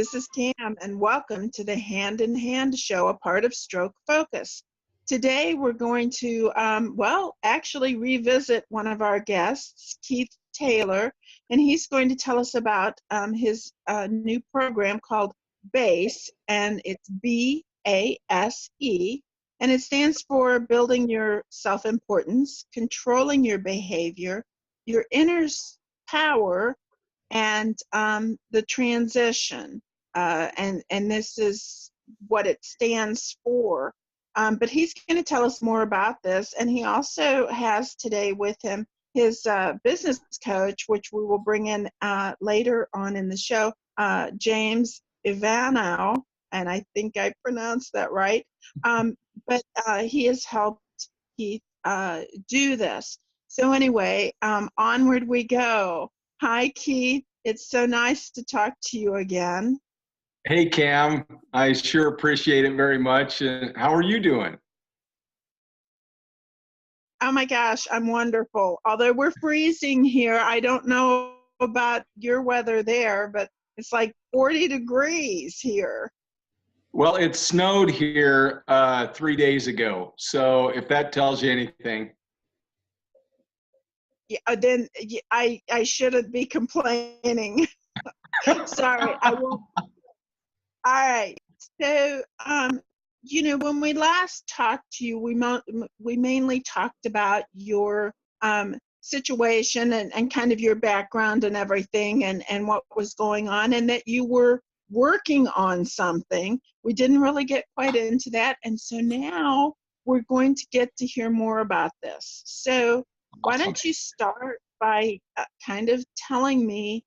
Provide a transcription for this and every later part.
This is Cam, and welcome to the Hand in Hand show, a part of Stroke Focus. Today, we're going to, actually revisit one of our guests, Keith Taylor, and he's going to tell us about his new program called BASE, and it's B-A-S-E, and it stands for Building Your Self-Importance, Controlling Your Behavior, Your Inner Power, and the transition, and this is what it stands for. But he's going to tell us more about this, and he also has today with him his business coach, which we will bring in later on in the show, James Ivanow, and I think I pronounced that right. But he has helped Keith do this. So anyway, onward we go. Hi, Keith. It's so nice to talk to you again. Hey, Cam. I sure appreciate it very much. How are you doing? Oh my gosh, I'm wonderful. Although we're freezing here, I don't know about your weather there, but it's like 40 degrees here. Well, it snowed here 3 days ago. So if that tells you anything. Yeah, then I shouldn't be complaining. Sorry, I won't. All right. So, when we last talked to you, we mainly talked about your situation and kind of your background and everything and what was going on, and that you were working on something. We didn't really get quite into that, and so now we're going to get to hear more about this. So why don't you start by kind of telling me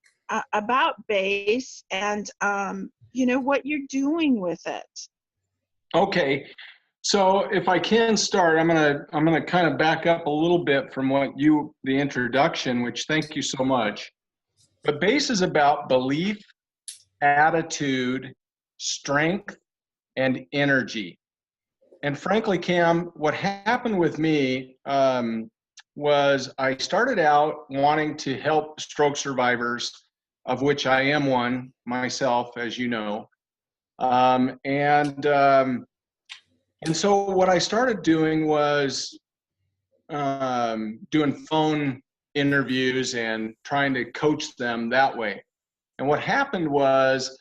about BASE and what you're doing with it. Okay, so if I can start, I'm gonna kind of back up a little bit from the introduction, which thank you so much. But BASE is about belief, attitude, strength, and energy. And frankly, Cam, what happened with me was I started out wanting to help stroke survivors, of which I am one myself, as you know. And so what I started doing was doing phone interviews and trying to coach them that way. And what happened was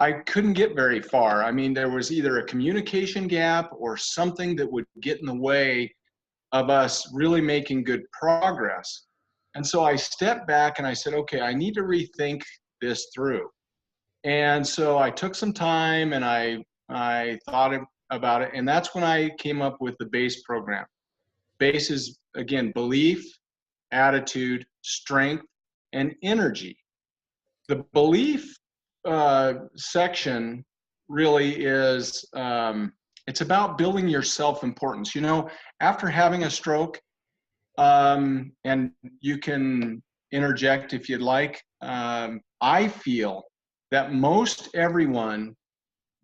I couldn't get very far. I mean, there was either a communication gap or something that would get in the way of us really making good progress. And so I stepped back and I said, okay, I need to rethink this through. And so I took some time and I thought about it. And that's when I came up with the BASE program. BASE is, again, belief, attitude, strength, and energy. The belief section really is, it's about building your self-importance. After having a stroke, and you can interject if you'd like, I feel that most everyone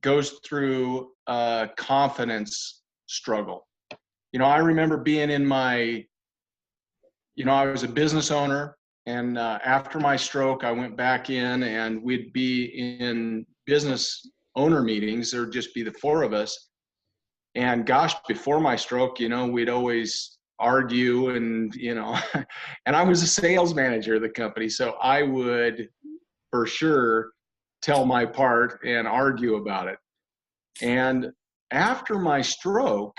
goes through a confidence struggle. I remember being in I was a business owner, and after my stroke, I went back in and we'd be in business owner meetings. There'd just be the four of us. And gosh, before my stroke, we'd always argue and, and I was a sales manager of the company. So I would for sure tell my part and argue about it. And after my stroke,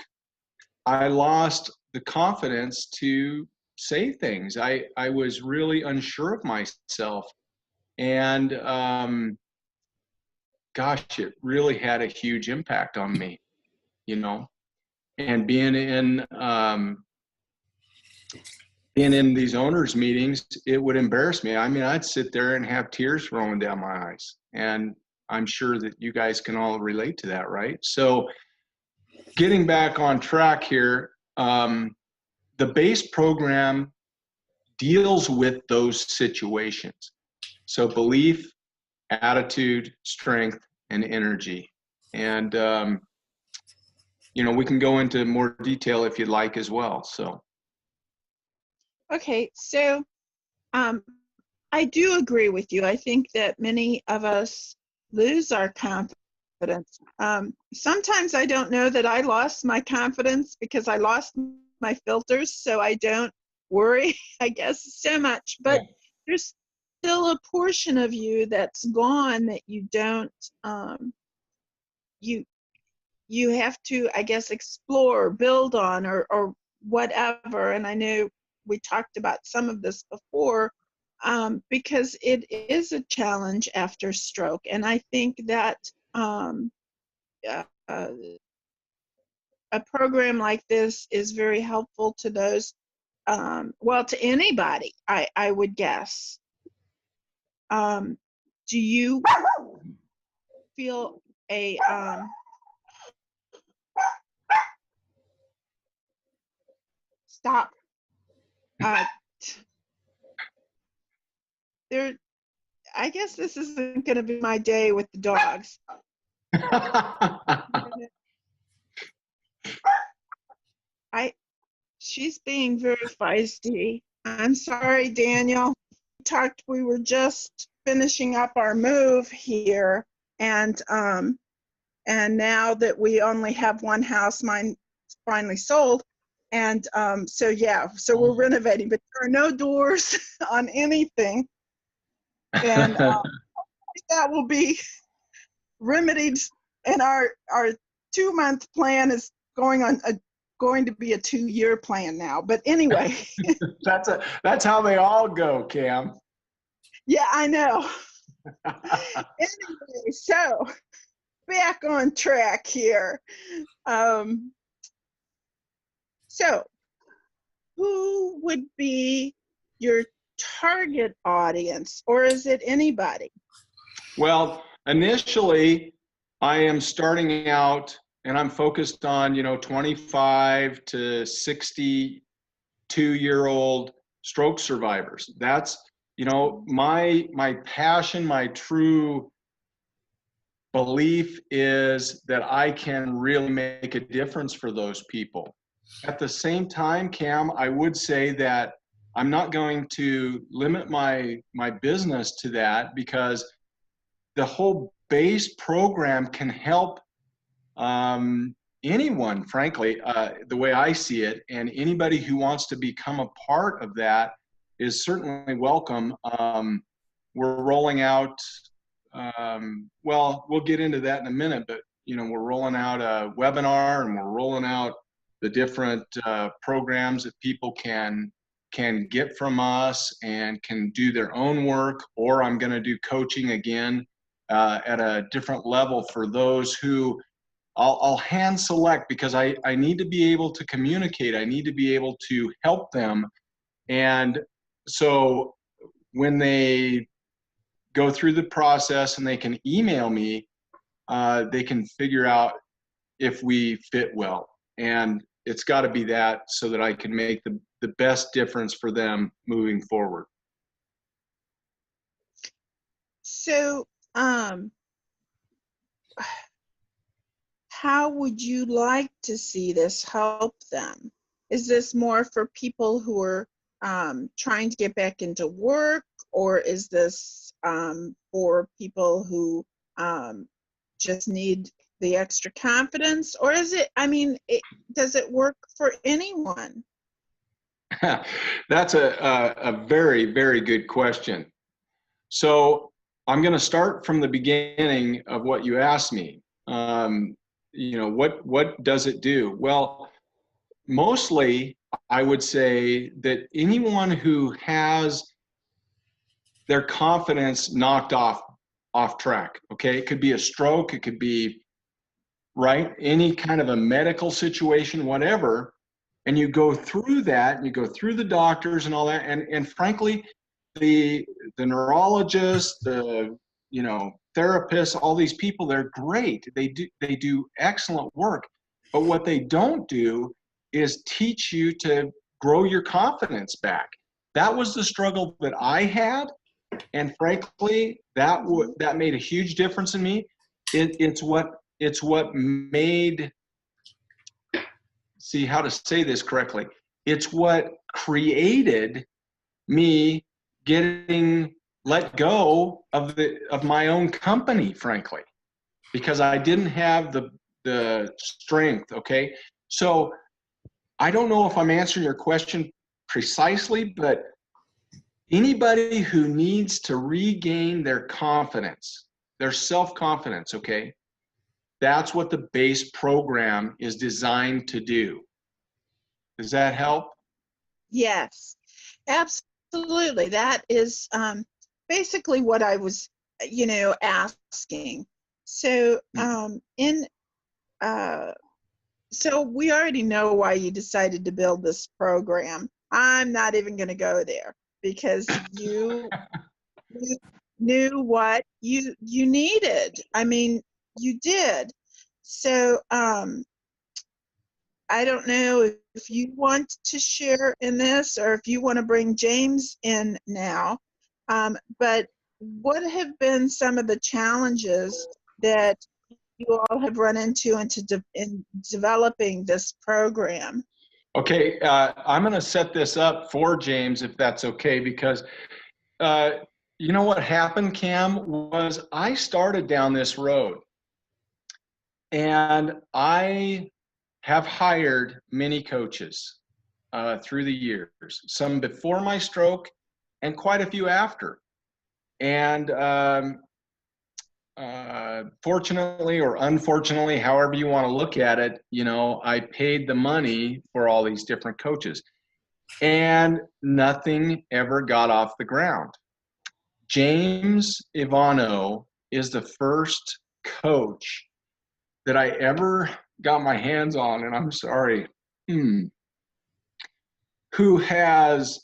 I lost the confidence to say things. I was really unsure of myself. And gosh, it really had a huge impact on me, and being in these owners meetings, it would embarrass me. I mean, I'd sit there and have tears rolling down my eyes. And I'm sure that you guys can all relate to that, right? So getting back on track here, the BASE program deals with those situations. So belief, attitude, strength, and energy. And, we can go into more detail if you'd like as well. So. Okay, so I do agree with you. I think that many of us lose our confidence. Sometimes I don't know that I lost my confidence because I lost my filters, so I don't worry, I guess, so much. But there's still a portion of you that's gone that you don't, you have to, I guess, explore, build on, or whatever. And I know we talked about some of this before, because it is a challenge after stroke. And I think that a program like this is very helpful to those, well, to anybody, I would guess. Do you feel a stop? There, I guess this isn't going to be my day with the dogs. She's being very feisty. I'm sorry, Daniel. We were just finishing up our move here, and now that we only have one house, mine finally sold, and so yeah, so we're renovating, but there are no doors on anything, and that will be remedied. And our 2-month plan is going to be a 2-year plan now. But anyway, that's how they all go, Cam. Yeah, I know. Anyway, so back on track here. So who would be your target audience, or is it anybody? Well, initially, I am starting out and I'm focused on, 25 to 62-year-old stroke survivors. That's, my passion, my true belief is that I can really make a difference for those people. At the same time, Cam, I would say that I'm not going to limit my business to that, because the whole base program can help anyone, frankly, the way I see it, and anybody who wants to become a part of that is certainly welcome. We're rolling out, well, we'll get into that in a minute, but we're rolling out a webinar, and we're rolling out the different programs that people can get from us and can do their own work, or I'm going to do coaching again at a different level for those who I'll hand select, because I need to be able to communicate. I need to be able to help them. And so when they go through the process and they can email me, they can figure out if we fit well. And it's got to be that, so that I can make the best difference for them moving forward. So, how would you like to see this help them? Is this more for people who are trying to get back into work, or is this for people who just need the extra confidence, or is it, does it work for anyone? That's a very, very good question. So I'm going to start from the beginning of what you asked me. What does it do? Well, mostly I would say that anyone who has their confidence knocked off track, okay? It could be a stroke, it could be, right, any kind of a medical situation, whatever, and you go through that, and you go through the doctors and all that, and frankly, the neurologists, the therapists, all these people, they're great. They do excellent work. But what they don't do is teach you to grow your confidence back. That was the struggle that I had, and frankly, that made a huge difference in me. It's what made, see how to say this correctly, it's what created me getting let go of my own company, frankly, because I didn't have the strength. Okay. So I don't know if I'm answering your question precisely, but anybody who needs to regain their confidence, their self-confidence, okay, that's what the base program is designed to do. Does that help? Yes, absolutely. That is basically what I was, asking. So, so we already know why you decided to build this program. I'm not even going to go there because you knew what you needed. I mean, you did. So, I don't know if you want to share in this or if you want to bring James in now. But what have been some of the challenges that you all have run into in developing this program? Okay, I'm going to set this up for James, if that's okay, because you know what happened, Cam, was I started down this road, and I have hired many coaches through the years, some before my stroke and quite a few after. And fortunately or unfortunately, however you want to look at it, I paid the money for all these different coaches, and nothing ever got off the ground. James Ivano is the first coach that I ever got my hands on, and I'm sorry, who has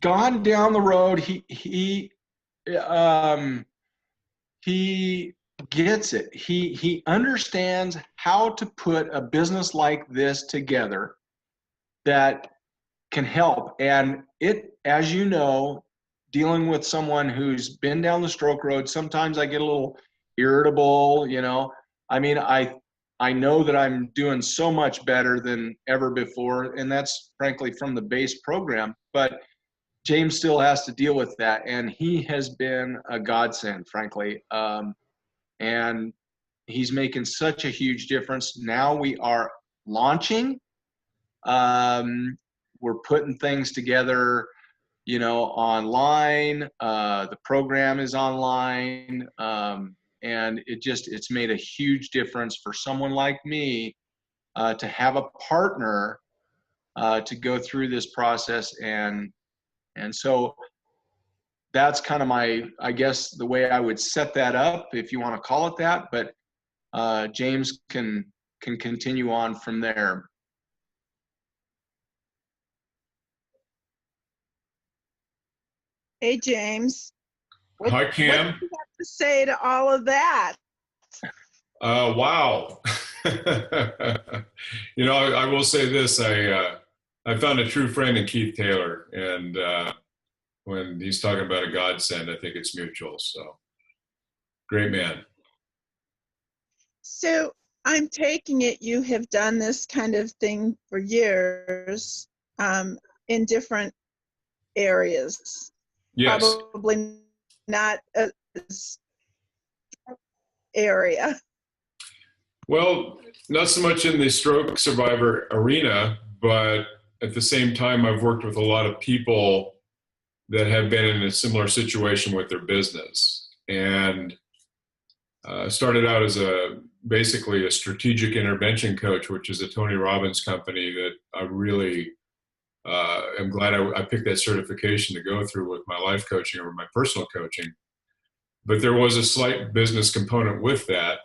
gone down the road. He gets it. He understands how to put a business like this together that can help. And it, as you know, dealing with someone who's been down the stroke road, sometimes I get a little irritable, I mean, I know that I'm doing so much better than ever before, and that's frankly from the base program, but James still has to deal with that, and he has been a godsend, frankly. And he's making such a huge difference. Now we are launching. We're putting things together, online. The program is online. And it's made a huge difference for someone like me to have a partner to go through this process. And so that's kind of I guess, the way I would set that up, if you want to call it that. But James can continue on from there. Hey, James. Hi, Cam. What do you have to say to all of that? Wow. I will say this. I found a true friend in Keith Taylor, and when he's talking about a godsend, I think it's mutual. So, great man. So I'm taking it you have done this kind of thing for years in different areas. Yes. Probably not a area. Well, not so much in the stroke survivor arena, but at the same time, I've worked with a lot of people that have been in a similar situation with their business, and started out as basically a strategic intervention coach, which is a Tony Robbins company that I really am glad I picked that certification to go through with my life coaching or my personal coaching. But there was a slight business component with that.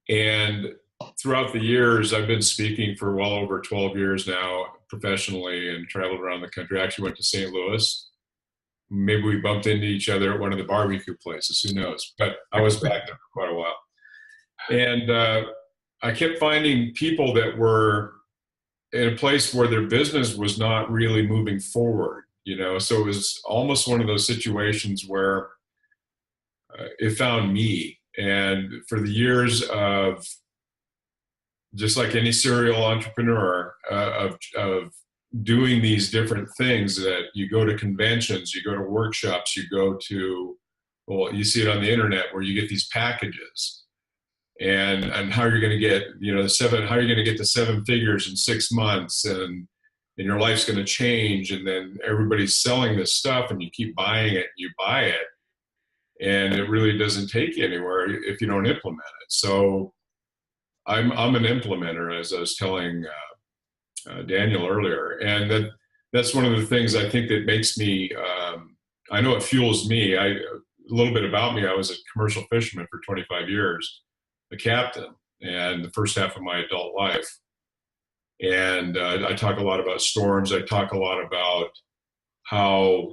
And throughout the years, I've been speaking for well over 12 years now professionally, and traveled around the country. I actually went to St. Louis. Maybe we bumped into each other at one of the barbecue places, who knows? But I was back there for quite a while. And I kept finding people that were in a place where their business was not really moving forward, So it was almost one of those situations where it found me. And for the years of, just like any serial entrepreneur, of doing these different things, that you go to conventions, you go to workshops, you go to, well, you see it on the internet where you get these packages, and how you're going to get, how you're going to get to 7 figures in 6 months, and your life's going to change. And then everybody's selling this stuff and you keep buying it, you buy it, and it really doesn't take you anywhere if you don't implement it. So I'm an implementer, as I was telling Daniel earlier, and that's one of the things I think that makes me. I know it fuels me. A little bit about me: I was a commercial fisherman for 25 years, a captain, and the first half of my adult life. And I talk a lot about storms. I talk a lot about how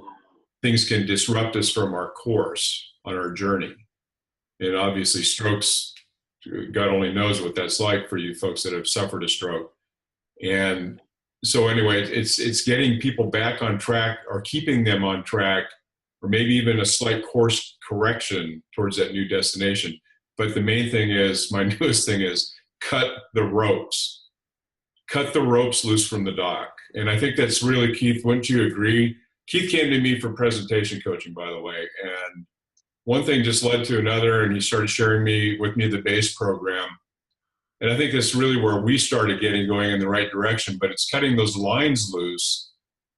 things can disrupt us from our course on our journey. And obviously strokes, God only knows what that's like for you folks that have suffered a stroke. And so anyway, it's getting people back on track, or keeping them on track, or maybe even a slight course correction towards that new destination. But the main thing is, my newest thing is, cut the ropes. Cut the ropes loose from the dock. And I think that's really, Keith, wouldn't you agree? Keith came to me for presentation coaching, by the way. And one thing just led to another, and he started sharing with me the BASE program. And I think that's really where we started going in the right direction. But it's cutting those lines loose,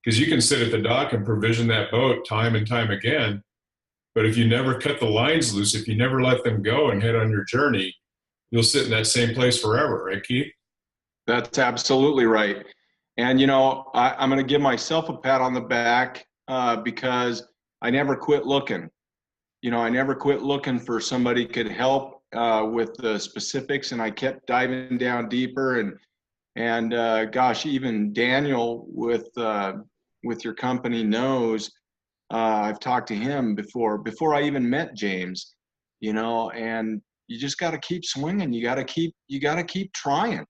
because you can sit at the dock and provision that boat time and time again. But if you never cut the lines loose, if you never let them go and head on your journey, you'll sit in that same place forever, right, Keith? That's absolutely right. And, I'm going to give myself a pat on the back because I never quit looking. I never quit looking for somebody could help with the specifics, and I kept diving down deeper. And gosh, even Daniel with your company knows, I've talked to him before I even met James, and you just got to keep swinging. You got to keep trying.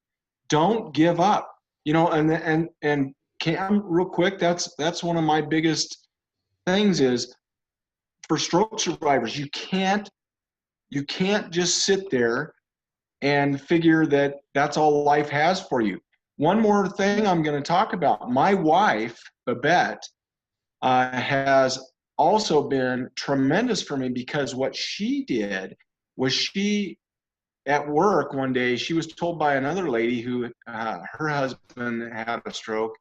Don't give up, and Cam, real quick, that's one of my biggest things is for stroke survivors. You can't just sit there and figure that that's all life has for you. One more thing I'm going to talk about. My wife, Babette, has also been tremendous for me, because what she did was at work one day, she was told by another lady who her husband had a stroke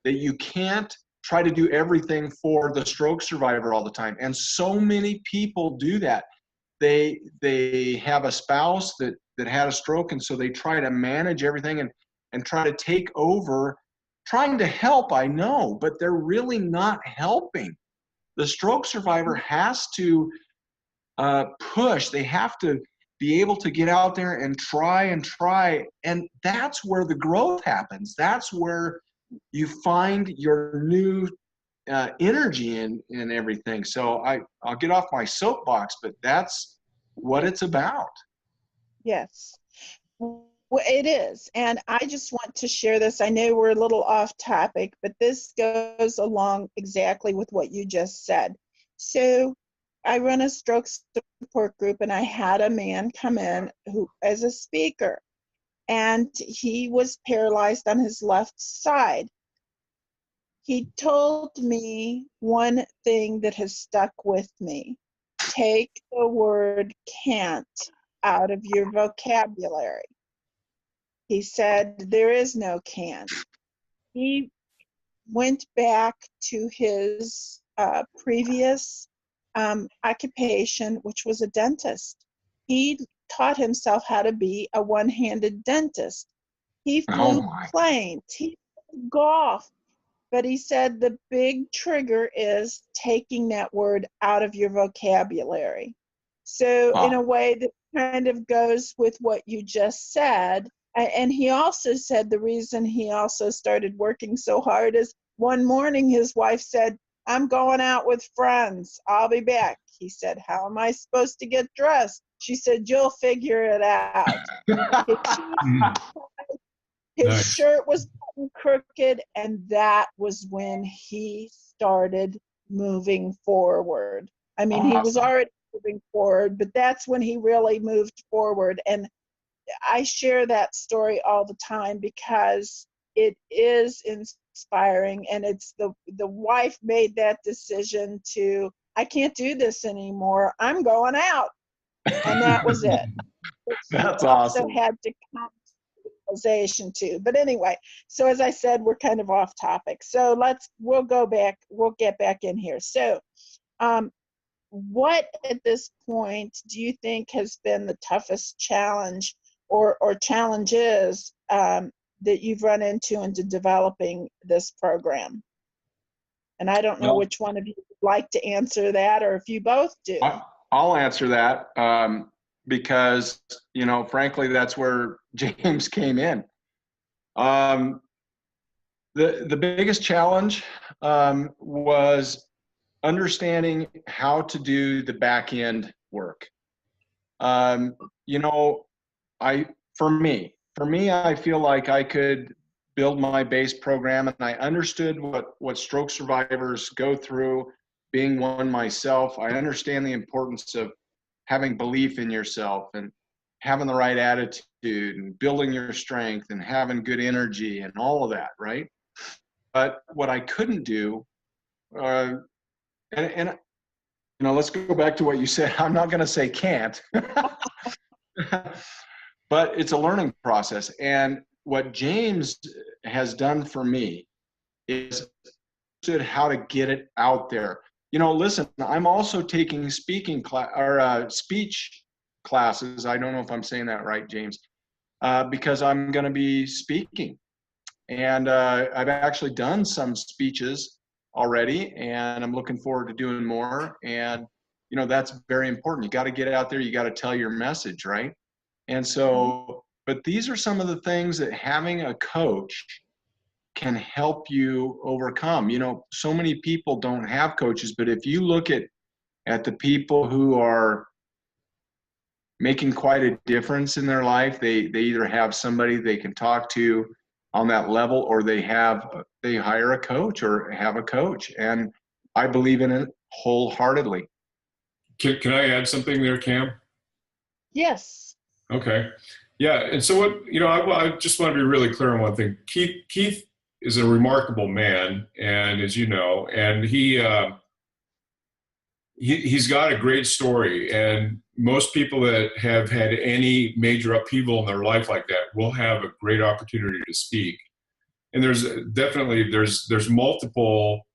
that you can't try to do everything for the stroke survivor all the time. And so many people do that. They have a spouse that had a stroke, and so they try to manage everything and try to take over, trying to help, I know, but they're really not helping. The stroke survivor has to push. They have to be able to get out there and try, and that's where the growth happens. That's where you find your new energy and everything. So I'll get off my soapbox, but that's what it's about. Yes, well, it is. And I just want to share this. I know we're a little off topic, but this goes along exactly with what you just said. So I run a stroke support group, and I had a man come in who as a speaker, and he was paralyzed on his left side. He told me one thing that has stuck with me: take the word can't out of your vocabulary. He said there is no can't. He went back to his previous occupation, which was a dentist. He taught himself how to be a one-handed dentist. He flew planes. He played golf. But he said the big trigger is taking that word out of your vocabulary. So in a way that kind of goes with what you just said. And he also said the reason he also started working so hard is one morning his wife said, "I'm going out with friends. I'll be back." He said, "How am I supposed to get dressed?" She said, "You'll figure it out." His shirt was crooked, and that was when he started moving forward. I mean, he was already moving forward, but that's when he really moved forward. And I share that story all the time because it is expiring, and it's the wife made that decision to, I can't do this anymore, I'm going out. And that was it. That's She also awesome. had to come to realization too. But anyway, so as I said, we're kind of off topic. So we'll get back in here. So what at this point do you think has been the toughest challenge or challenges that you've run into developing this program? And I don't know Well, which one of you would like to answer that, or if you both do. I'll answer that because, frankly, that's where James came in. The biggest challenge was understanding how to do the back end work. For me, I feel like I could build my base program, and I understood what stroke survivors go through, being one myself. I understand the importance of having belief in yourself and having the right attitude and building your strength and having good energy and all of that, right? But what I couldn't do, let's go back to what you said. I'm not going to say can't, but it's a learning process. And what James has done for me is understood how to get it out there. Listen, I'm also taking speech classes. I don't know if I'm saying that right, James, because I'm going to be speaking. And I've actually done some speeches already, and I'm looking forward to doing more. And, that's very important. You got to get out there. You got to tell your message, right? And so, but these are some of the things that having a coach can help you overcome. So many people don't have coaches, but if you look at the people who are making quite a difference in their life, they either have somebody they can talk to on that level, or they hire a coach or have a coach. And I believe in it wholeheartedly. Can I add something there, Cam? Yes. Okay. Yeah. And so I just want to be really clear on one thing. Keith is a remarkable man, and as you know, and he's got a great story. And most people that have had any major upheaval in their life like that will have a great opportunity to speak. And there's multiple,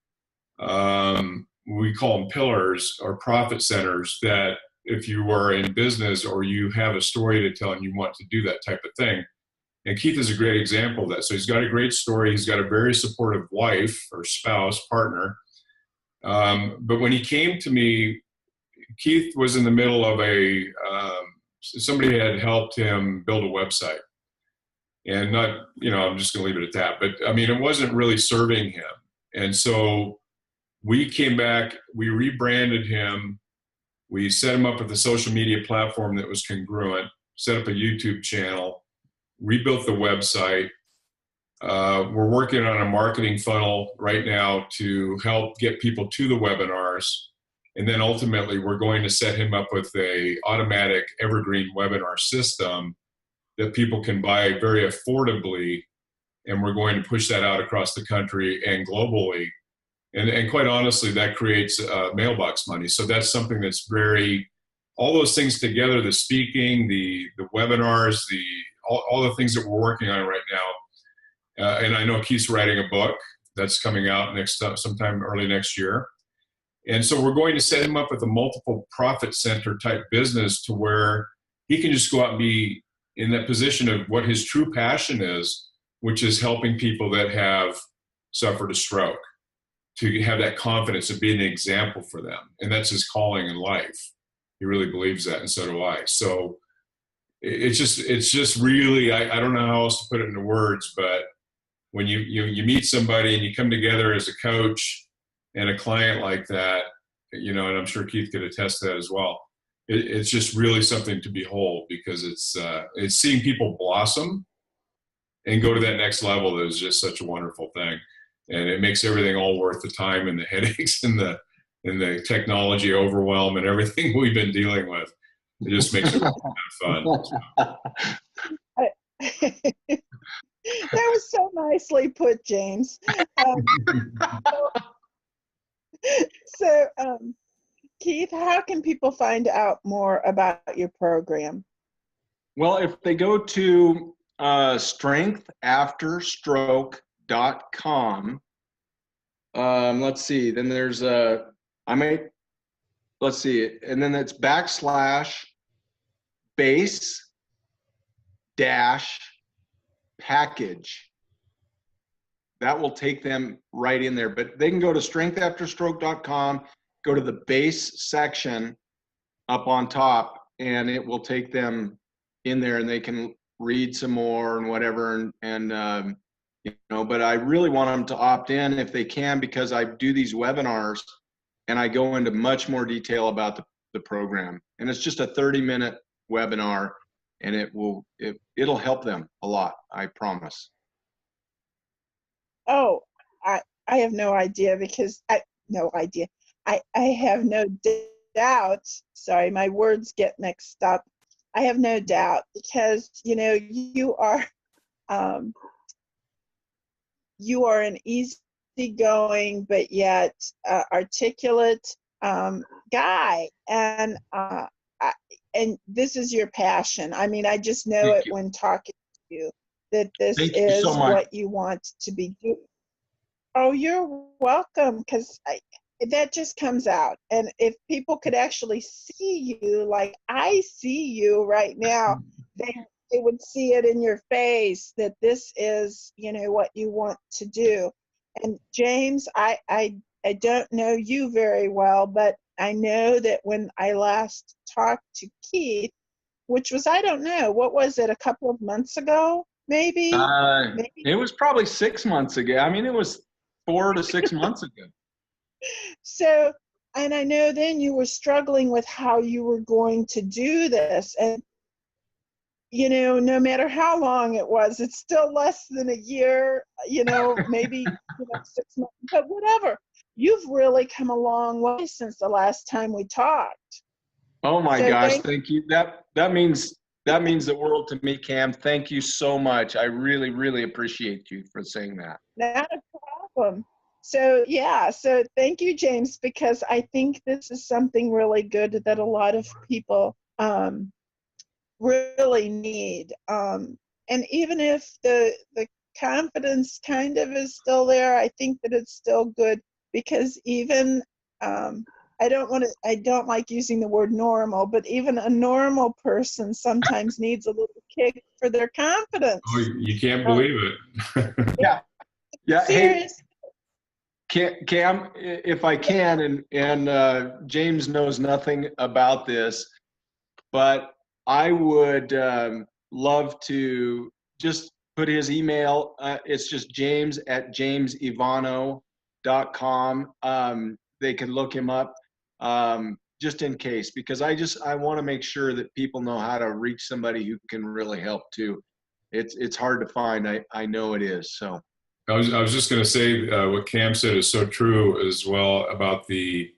we call them pillars or profit centers, that if you are in business or you have a story to tell and you want to do that type of thing. And Keith is a great example of that. So he's got a great story. He's got a very supportive wife or spouse, partner. But when he came to me, Keith was in the middle of somebody had helped him build a website. And I'm just going to leave it at that. But I mean, it wasn't really serving him. And so we came back, we rebranded him. We set him up with a social media platform that was congruent, set up a YouTube channel, rebuilt the website. We're working on a marketing funnel right now to help get people to the webinars. And then ultimately, we're going to set him up with a automatic evergreen webinar system that people can buy very affordably. And we're going to push that out across the country and globally. And quite honestly, that creates mailbox money. So that's something that's all those things together, the speaking, the webinars, all the things that we're working on right now. And I know Keith's writing a book that's coming out sometime early next year. And so we're going to set him up with a multiple profit center type business to where he can just go out and be in that position of what his true passion is, which is helping people that have suffered a stroke, to have that confidence of being an example for them. And that's his calling in life. He really believes that, and so do I. So it's just really, I don't know how else to put it into words, but when you meet somebody and you come together as a coach and a client like that, and I'm sure Keith could attest to that as well. It's just really something to behold, because it's seeing people blossom and go to that next level that is just such a wonderful thing. And it makes everything all worth the time and the headaches and the technology overwhelm and everything we've been dealing with. It just makes it fun. That was so nicely put, James. So, Keith, how can people find out more about your program? Well, if they go to strengthafterstroke.com, let's see, then there's let's see, and then it's /base dash package. That will take them right in there, but they can go to strengthafterstroke.com, go to the base section up on top, and it will take them in there, and they can read some more and whatever. And but I really want them to opt in if they can, because I do these webinars and I go into much more detail about the program. And it's just a 30-minute webinar, and it'll help them a lot, I promise. Oh, I have no idea, because I have no doubt. Sorry, my words get mixed up. I have no doubt, because you are an easygoing but yet articulate guy, and this is your passion. I mean, I just know it when talking to you, that this is what you want to be doing. Oh, you're welcome, because that just comes out. And if people could actually see you like I see you right now, they would see it in your face, that this is, what you want to do. And James, I don't know you very well, but I know that when I last talked to Keith, which was, I don't know, what was it, a couple of months ago, maybe? It was probably 6 months ago. I mean, it was 4 to 6 months ago. So, and I know then you were struggling with how you were going to do this. And, no matter how long it was, it's still less than a year, maybe 6 months, but whatever. You've really come a long way since the last time we talked. Oh my gosh, thank you. That means the world to me, Cam. Thank you so much. I really, really appreciate you for saying that. Not a problem. So thank you, James, because I think this is something really good that a lot of people really need. And even if the confidence kind of is still there, I think that it's still good, because even I don't like using the word normal, but even a normal person sometimes needs a little kick for their confidence. Oh, you can't believe it. Yeah. Seriously. Hey, Cam, if I can, and James knows nothing about this, but I would love to just put his email. It's just james@jamesivano.com. They can look him up just in case, because I want to make sure that people know how to reach somebody who can really help too. It's hard to find. I know it is. So I was just going to say what Cam said is so true as well about the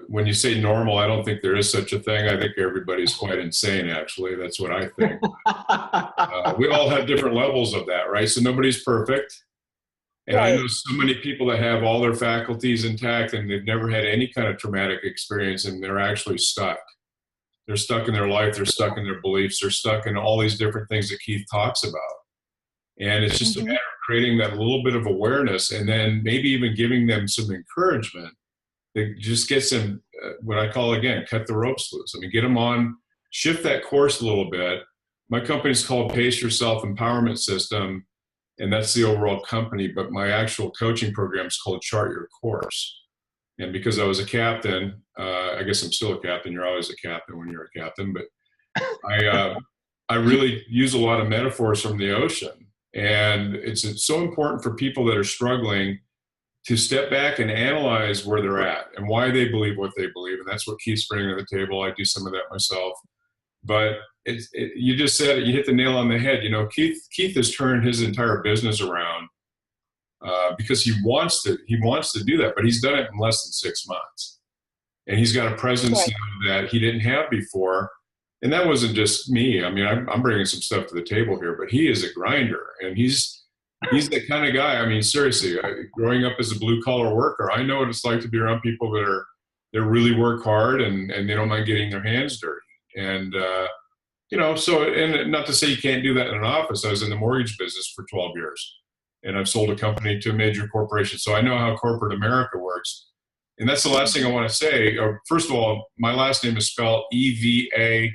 when you say normal, I don't think there is such a thing. I think everybody's quite insane, actually. That's what I think. We all have different levels of that, right? So nobody's perfect. And right. I know so many people that have all their faculties intact and they've never had any kind of traumatic experience, and they're actually stuck. They're stuck in their life. They're stuck in their beliefs. They're stuck in all these different things that Keith talks about. And it's just a matter of creating that little bit of awareness, and then maybe even giving them some encouragement that just gets them, what I call, again, cut the ropes loose. I mean, get them on, shift that course a little bit. My company's called Pace Yourself Empowerment System, and that's the overall company, but my actual coaching program is called Chart Your Course. And because I was a captain, I guess I'm still a captain. You're always a captain when you're a captain, but I really use a lot of metaphors from the ocean. And it's so important for people that are struggling to step back and analyze where they're at and why they believe what they believe. And that's what Keith's bringing to the table. I do some of that myself. But you just said it, you hit the nail on the head. Keith has turned his entire business around because he wants to do that, but he's done it in less than 6 months. And he's got a presence now that he didn't have before. And that wasn't just me. I mean, I'm bringing some stuff to the table here, but he is a grinder, and he's he's the kind of guy. I mean, seriously, growing up as a blue collar worker, I know what it's like to be around people that really work hard and they don't mind getting their hands dirty. And so, and not to say you can't do that in an office. I was in the mortgage business for 12 years, and I've sold a company to a major corporation, so I know how corporate America works. And that's the last thing I want to say. First of all, my last name is spelled EVANOW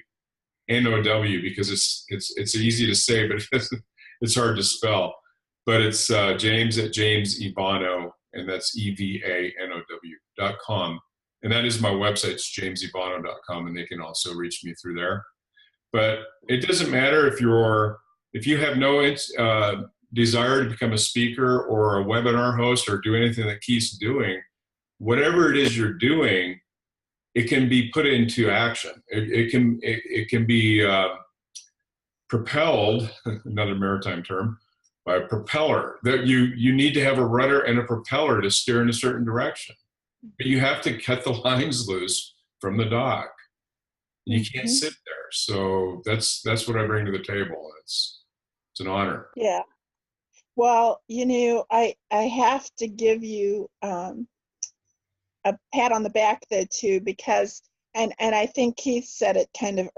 because it's easy to say, but it's hard to spell. But it's James at James Ivano, and that's EVANOW.com. And that is my website. It's jamesivano.com, and they can also reach me through there. But it doesn't matter if you have no desire to become a speaker or a webinar host or do anything that Keith's doing. Whatever it is you're doing, it can be put into action. It can be propelled, another maritime term, by a propeller. That you need to have a rudder and a propeller to steer in a certain direction. But you have to cut the lines loose from the dock. You can't sit there. So that's what I bring to the table. It's an honor. Yeah. Well, I have to give you a pat on the back there too, because, and I think Keith said it kind of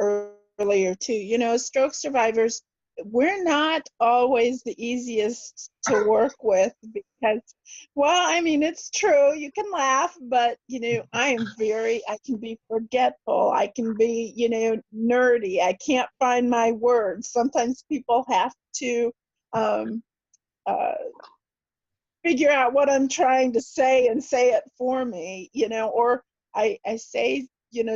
earlier too, stroke survivors, we're not always the easiest to work with because, well, I mean, it's true. You can laugh, but, I can be forgetful. I can be, nerdy. I can't find my words. Sometimes people have to figure out what I'm trying to say and say it for me, or I say,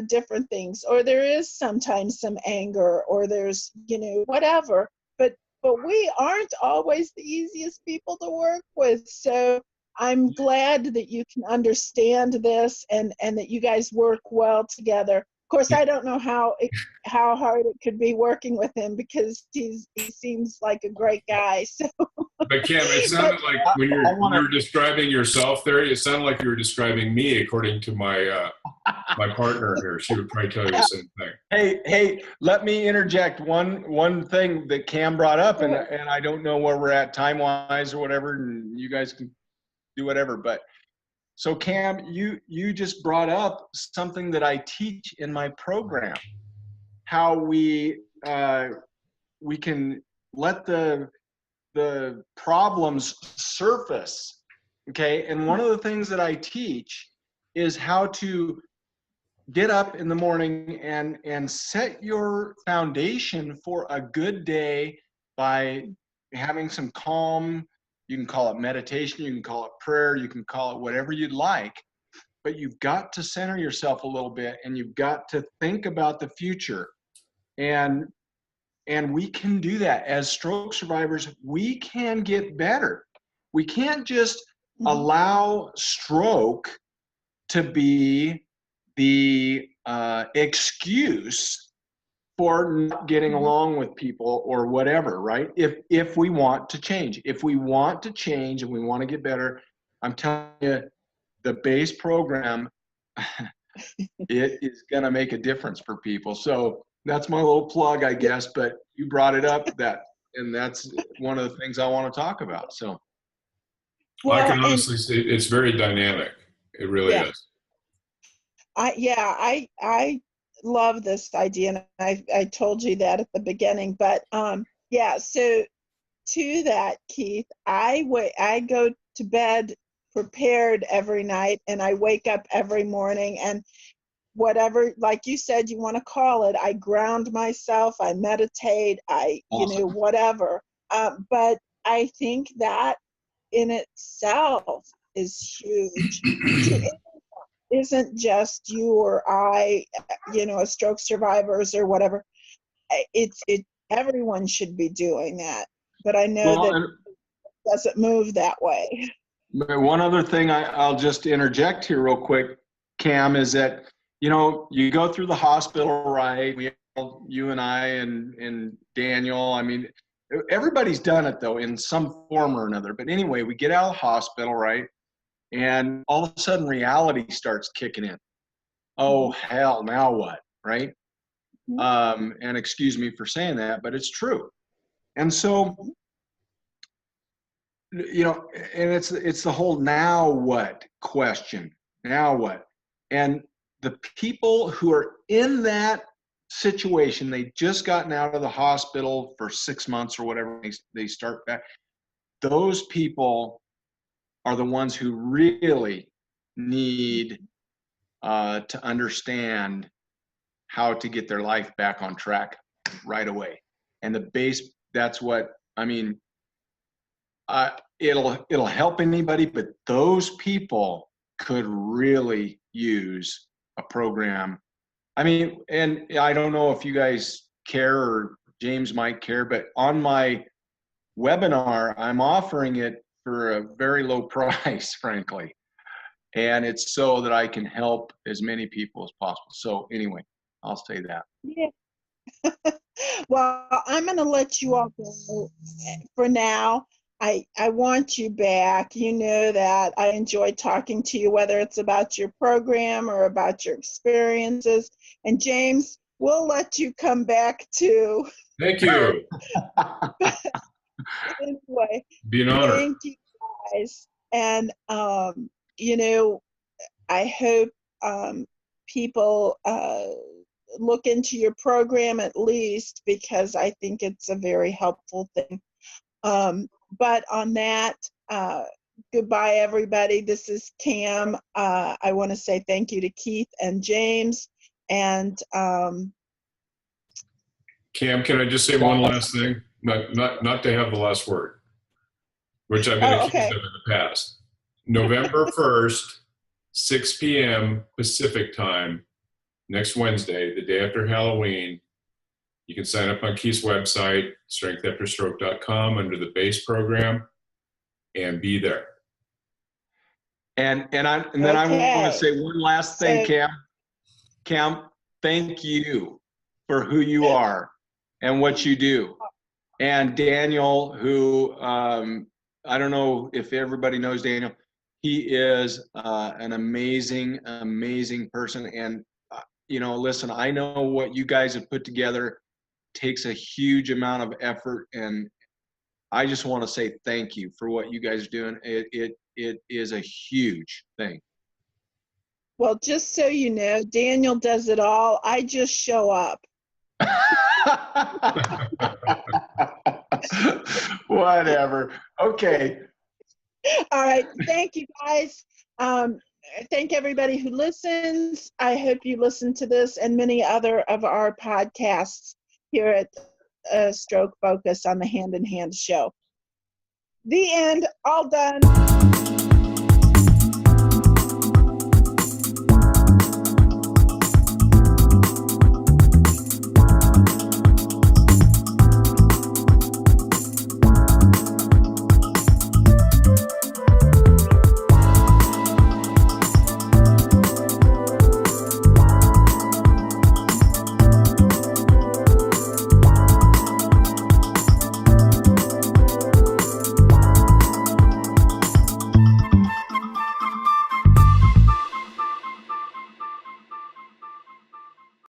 different things, or there is sometimes some anger, or there's, whatever, but we aren't always the easiest people to work with. So I'm glad that you can understand this and that you guys work well together. Of course, I don't know how hard it could be working with him because he seems like a great guy. So. But Kim, it sounded like when you were describing yourself there, it sounded like you were describing me, according to my my partner here. She would probably tell you the same thing. Hey, let me interject one thing that Cam brought up, and I don't know where we're at time-wise or whatever, and you guys can do whatever. But so Cam, you just brought up something that I teach in my program, how we can let the problems surface, okay? And one of the things that I teach is how to get up in the morning and set your foundation for a good day by having some calm. You can call it meditation, you can call it prayer, you can call it whatever you'd like, but you've got to center yourself a little bit and you've got to think about the future. And we can do that as stroke survivors. We can get better. We can't just allow stroke to be the excuse for not getting along with people or whatever, right? If we want to change, and we want to get better, I'm telling you, the base program, it is going to make a difference for people. So that's my little plug, I guess, but you brought it up, and that's one of the things I want to talk about. So, well, I can honestly say it's very dynamic. It really is. I love this idea, and I told you that at the beginning. But so to that, Keith, I go to bed prepared every night, and I wake up every morning, and whatever, like you said, you want to call it, I ground myself, I meditate, awesome. Whatever. But I think that in itself is huge. It isn't just you or I, a stroke survivors or whatever. Everyone should be doing that. But I know that it doesn't move that way. One other thing I'll just interject here real quick, Cam, is that you go through the hospital, right? You and I and Daniel, I mean, everybody's done it though in some form or another. But anyway, we get out of the hospital, right? And all of a sudden reality starts kicking in. Oh, hell, now what, right? And excuse me for saying that, but it's true. And so you know, and it's the whole now what question. Now what? And the people who are in that situation, they just gotten out of the hospital for 6 months or whatever, they start back. Those people are the ones who really need to understand how to get their life back on track right away. And the base, that's what, I mean, it'll help anybody, but those people could really use a program. I mean, and I don't know if you guys care or James might care, but on my webinar, I'm offering it for a very low price, frankly. And it's so that I can help as many people as possible. So anyway, I'll say that. Yeah. Well, I'm going to let you all go for now. I want you back. You know that I enjoy talking to you, whether it's about your program or about your experiences. And James, we'll let you come back too. Thank you. Anyway, Be an honor. thank you guys. And, you know, I hope people look into your program at least, because I think it's a very helpful thing. But on that, goodbye, everybody. This is Cam. I want to say thank you to Keith and James. And Cam, can I just say one last thing? Not to have the last word, which I've been accused of in the past. November 1st, 6 p.m. Pacific time, next Wednesday, the day after Halloween. You can sign up on Keith's website, strengthafterstroke.com, under the base program, and be there. And then I want to say one last thing, Cam. Cam, thank you for who you are and what you do. And Daniel, who I don't know if everybody knows Daniel, he is an amazing, amazing person. And you know, listen, I know what you guys have put together takes a huge amount of effort, and I just want to say thank you for what you guys are doing. It is a huge thing. well, just so you know, Daniel does it all. I just show up. Whatever. Okay. All right. Thank you, guys. Thank everybody who listens. I hope you listen to this and many other of our podcasts here at Stroke Focus on the Hand in Hand Show. The end. All done.